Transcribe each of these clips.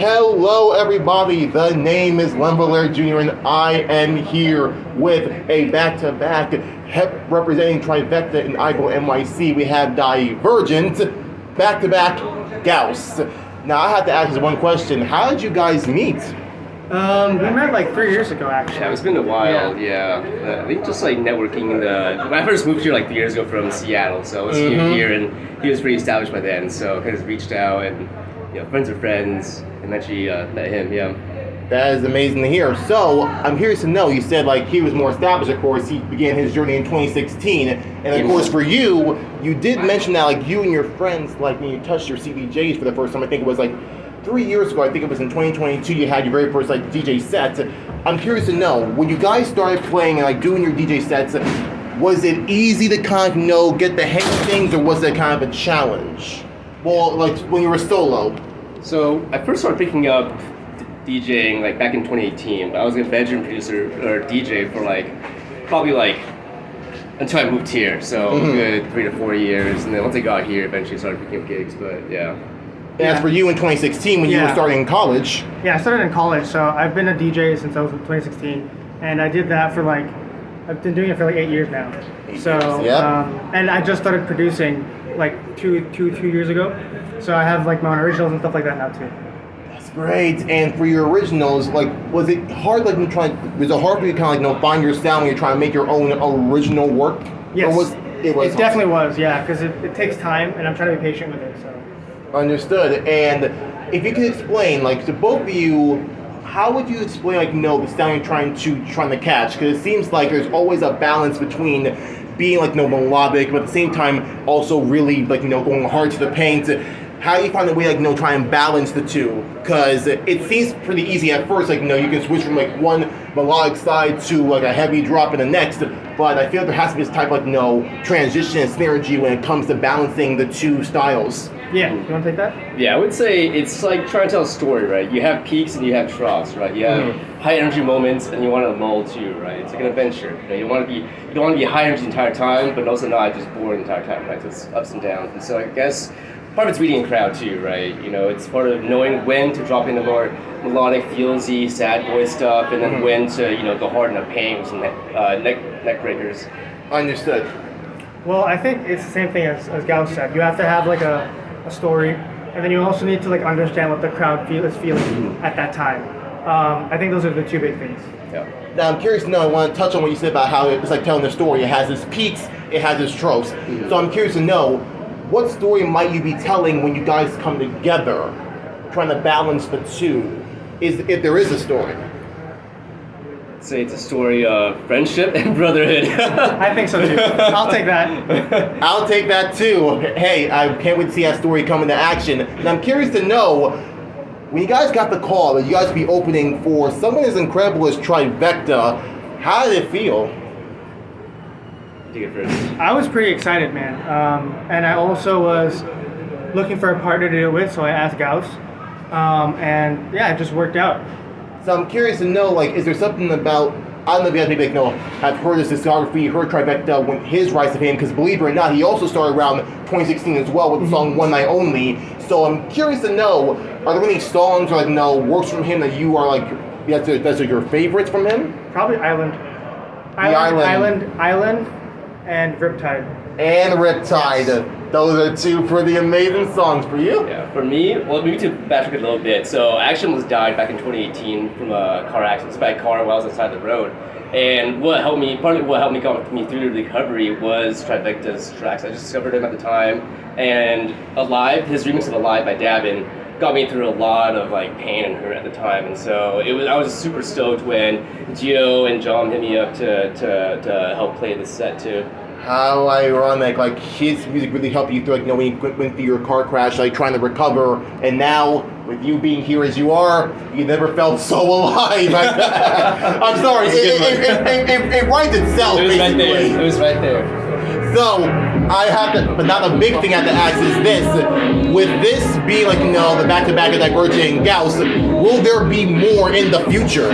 Hello everybody, the name is Lemberlair Jr. and I am here with a back-to-back representing Trivecta and iBoatNYC. We have Dyvergent back-to-back Gauss. Now I have to ask you one question. How did you guys meet? We met like 3 years ago, actually. Yeah, it's been a while, yeah. I think just like networking when I first moved here like 3 years ago from Seattle, so I was here and he was pretty established by then, so I kind of reached out and, friends of friends, and eventually met him, yeah. That is amazing to hear. So, I'm curious to know, you said like he was more established, of course, he began his journey in 2016, and of course for you did mention that like you and your friends, like when you touched your CDJs for the first time, I think it was like 3 years ago, I think it was in 2022, you had your very first like DJ set. I'm curious to know, when you guys started playing and like doing your DJ sets, was it easy to kind of, get the hang of things, or was it kind of a challenge? Well, like when you were solo. So I first started picking up DJing like back in 2018. I was a bedroom producer or DJ for probably until I moved here. So a good 3 to 4 years, and then once I got here, eventually started picking up gigs. But yeah. And as for you in 2016, when you were starting in college. Yeah, I started in college, so I've been a DJ since I was in 2016, and I did that for I've been doing it for like 8 years now. And I just started producing like two years ago, so I have like my own originals and stuff like that now too. That's great. And for your originals, was it hard? Was it hard for you to kind of find your sound when you're trying to make your own original work? Yes, it definitely was. Yeah, because it takes time, and I'm trying to be patient with it. So. Understood. And if you could explain, to both of you, how would you explain, the sound you're trying to catch? Because it seems like there's always a balance between being melodic, but at the same time also really going hard to the paint. How do you find a way try and balance the two? Because it seems pretty easy at first, you can switch from one melodic side to a heavy drop in the next, but I feel there has to be this type of transition and synergy when it comes to balancing the two styles. Yeah, you want to take that? Yeah, I would say it's like trying to tell a story, right? You have peaks and you have troughs, right? You have high energy moments and you want to lull too, right? It's like an adventure. You don't want to be high energy the entire time, but also not just bored the entire time, right? So it's ups and downs. And so I guess part of it's reading a crowd too, right? It's part of knowing when to drop in the more melodic, feelsy, sad boy stuff, and then when to go hard in the pain with some neck breakers. Understood. Well, I think it's the same thing as Gauss said. You have to have a story, and then you also need to understand what the crowd is feeling at that time. I think those are the two big things. Yeah. Now I'm curious to know, I want to touch on what you said about how it's like telling a story. It has its peaks, it has its troughs. So I'm curious to know, what story might you be telling when you guys come together, trying to balance the two, if there is a story? I'd say it's a story of friendship and brotherhood. I think so too. I'll take that. I'll take that too. Hey, I can't wait to see that story come into action. And I'm curious to know, when you guys got the call that you guys be opening for someone as incredible as Trivecta, how did it feel? Take it first. I was pretty excited, man. And I also was looking for a partner to do it with, so I asked Gauss. And yeah, it just worked out. So I'm curious to know, is there something about, I don't know if you guys maybe have heard his discography, heard Trivecta, when his rise to fame, because believe it or not, he also started around 2016 as well with the song One Night Only. So I'm curious to know, are there any songs or works from him that you are that's your favorites from him? Probably Island, and Riptide. And Riptide. Yes. Those are two pretty amazing songs for you. Yeah, for me, well, maybe to backtrack a little bit. So I actually almost died back in 2018 from a car accident, by a car while I was outside the road. And partly what helped me got me through the recovery was Trivecta's tracks. I just discovered him at the time, and Alive, his remix of Alive by Dabin, got me through a lot of pain and hurt at the time. And so I was super stoked when Gio and John hit me up to help play the set too. How ironic, his music really helped you through, when you went through your car crash, trying to recover, and now, with you being here as you are, you never felt so alive. I'm sorry, it writes itself, basically. It was right there. So, I have to, but now the big thing I have to ask is this, with this being the back-to-back of Dyvergent and Gauss, will there be more in the future?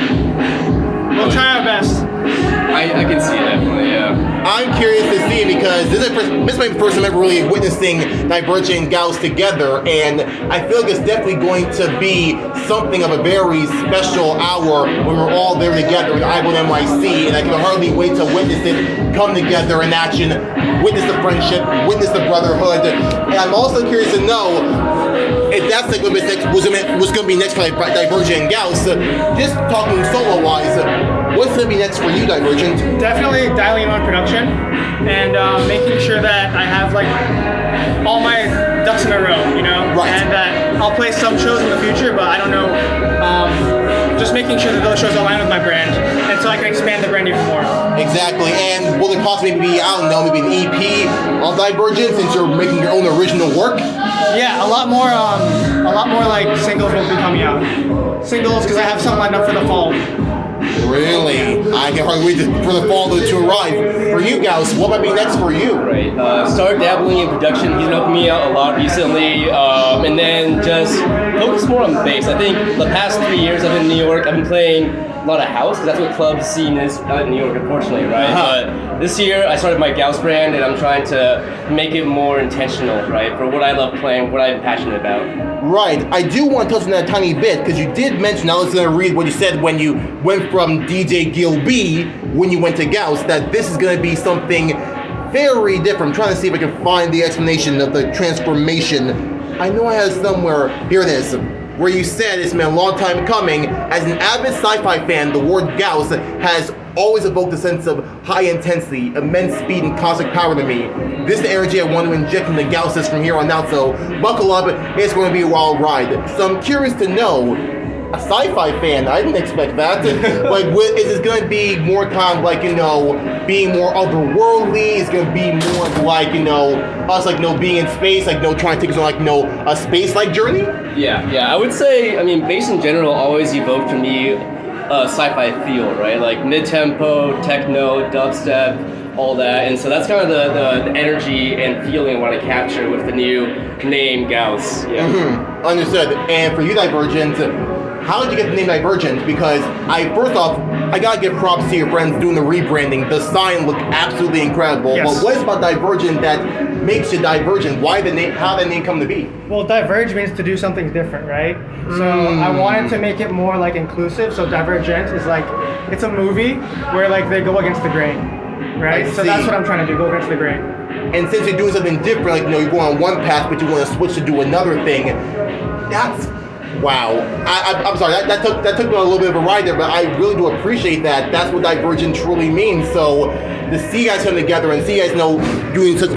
We'll try our best. I can see it definitely, yeah. I'm curious to see because this is my first time ever really witnessing Dyvergent and Gauss together, and I feel like it's definitely going to be something of a very special hour when we're all there together with iBoatNYC, and I can hardly wait to witness it come together in action, witness the friendship, witness the brotherhood, and I'm also curious to know if that's like what's going to be next for Dyvergent and Gauss. Just talking solo-wise, what's going to be next for you, Dyvergent? Definitely dialing in on production and making sure that I have like all my ducks in a row, you know? Right. And that I'll play some shows in the future, but I don't know. Just making sure that those shows align with my brand, and so I can expand the brand even more. Exactly, and will it possibly be, I don't know, maybe an EP of Dyvergent since you're making your own original work? Yeah, a lot more like singles will be coming out. Singles, because I have some lined up for the fall. Really? I can hardly wait for the fall to arrive. For you, Gauss, what might be next for you? Right. Start dabbling in production. He's helped me out a lot recently. And then just focus more on bass. I think the past 3 years I've been in New York, I've been playing a lot of house, because that's what club scene is in New York, unfortunately, right? But this year I started my Gauss brand, and I'm trying to make it more intentional, right? For what I love playing, what I'm passionate about. Right. I do want to touch on that a tiny bit, because you did mention, I was going to read what you said when you went from DJ Gil B, when you went to Gauss, that this is going to be something very different. I'm trying to see if I can find the explanation of the transformation. I know I have somewhere, here it is, where you said it's been a long time coming. As an avid sci-fi fan, the word Gauss has always evoked a sense of high intensity, immense speed, and cosmic power to me. This is the energy I want to inject in the Gausses from here on out, so buckle up, it's going to be a wild ride. So I'm curious to know, a sci-fi fan, I didn't expect that. Like, is it going to be more kind of like, you know, being more otherworldly? Is it going to be more like, you know, us like, you know, being in space, like, you know, trying to take us on like, you know, a space-like journey? Yeah, I would say, I mean, bass in general always evoked for me a sci-fi feel, right? Like mid-tempo, techno, dubstep, all that. And so that's kind of the energy and feeling I want to capture with the new name Gauss. Yeah. Mm-hmm. Understood. And for you, Dyvergent, how did you get the name Dyvergent? Because first off, I gotta give props to your friends doing the rebranding. The sign looked absolutely incredible. Yes. But what is about Dyvergent that makes you Dyvergent? Why the name? How did that name come to be? Well, diverge means to do something different, right? So I wanted to make it more like inclusive. So Dyvergent is like, it's a movie where like they go against the grain, right? So that's what I'm trying to do, go against the grain. And since you're doing something different, like, you know, you go on one path, but you want to switch to do another thing, that's, wow. I'm sorry, that took me a little bit of a ride there, but I really do appreciate that. That's what Dyvergent truly means. So to see you guys come together and see you guys, you know,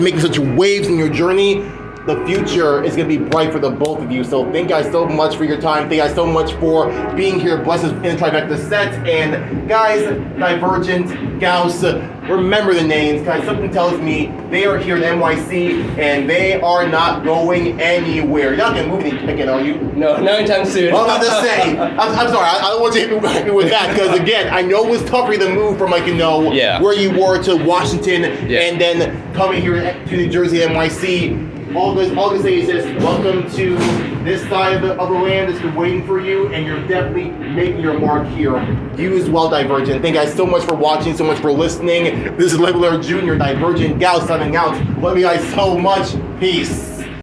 making such waves in your journey, the future is going to be bright for the both of you. So thank you guys so much for your time. Thank you guys so much for being here. Bless us in the Trivecta set. And guys, Dyvergent, Gauss, remember the names, guys. Something tells me they are here in NYC and they are not going anywhere. You're not going to move again, are you? No, not anytime soon. Well, I'm about to say, I'm sorry, I don't want you to hit me with that, because again, I know it was tough for you to move from, like, you know, where you were to Washington and then coming here to New Jersey, NYC. All I can say is this: welcome to this side of the land that's been waiting for you, and you're definitely making your mark here. You as well, Dyvergent. Thank you guys so much for watching, so much for listening. This is Leveler Jr., Dyvergent Gauss signing out. Love you guys so much. Peace.